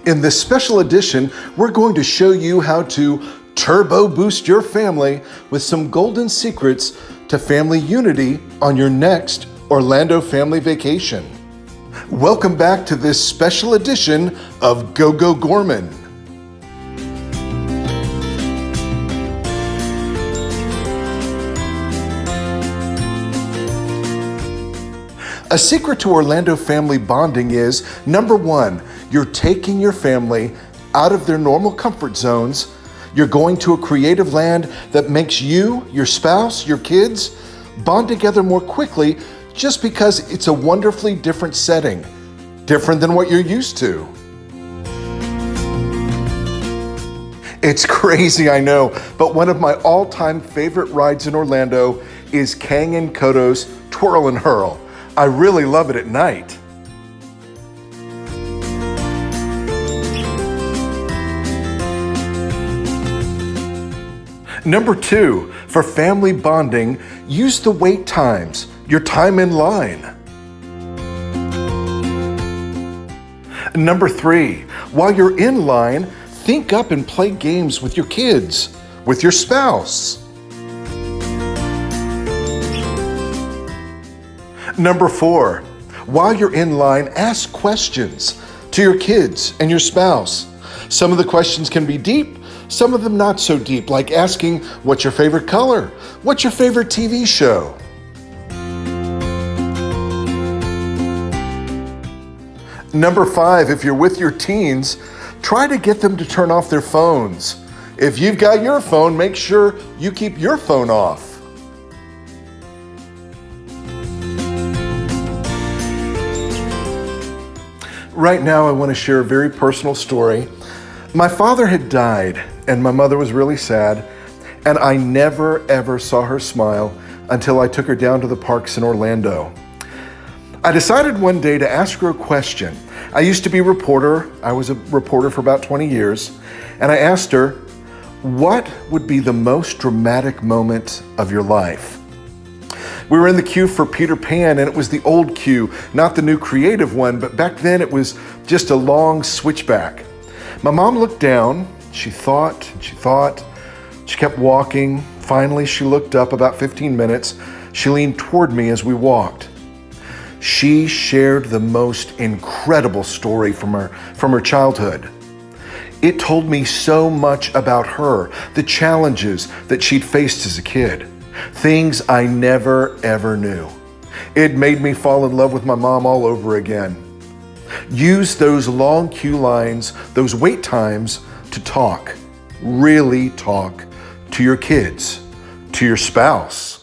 In this special edition, we're going to show you how to turbo boost your family with some golden secrets to family unity on your next Orlando family vacation. Welcome back to this special edition of GoGoGorman. A secret to Orlando family bonding is, number one, you're taking your family out of their normal comfort zones. You're going to a creative land that makes you, your spouse, your kids bond together more quickly just because it's a wonderfully different setting, different than what you're used to. It's crazy, I know, but one of my all-time favorite rides in Orlando is Kang and Kodo's Twirl and Hurl. I really love it at night. Number two, for family bonding, use the wait times, your time in line. Number three, while you're in line, think up and play games with your kids, with your spouse. Number four, while you're in line, ask questions to your kids and your spouse. Some of the questions can be deep, some of them not so deep, like asking, what's your favorite color? What's your favorite TV show? Number five, if you're with your teens, try to get them to turn off their phones. If you've got your phone, make sure you keep your phone off. Right now, I want to share a very personal story. My father had died, and my mother was really sad, and I never, ever saw her smile until I took her down to the parks in Orlando. I decided one day to ask her a question. I used to be a reporter. I was a reporter for about 20 years, and I asked her, what would be the most dramatic moment of your life? We were in the queue for Peter Pan, and it was the old queue, not the new creative one, but back then it was just a long switchback. My mom looked down, she thought, she kept walking. Finally, she looked up about 15 minutes. She leaned toward me as we walked. She shared the most incredible story from her childhood. It told me so much about her, the challenges that she'd faced as a kid. Things I never, ever knew. It made me fall in love with my mom all over again. Use those long queue lines, those wait times to talk, really talk to your kids, to your spouse,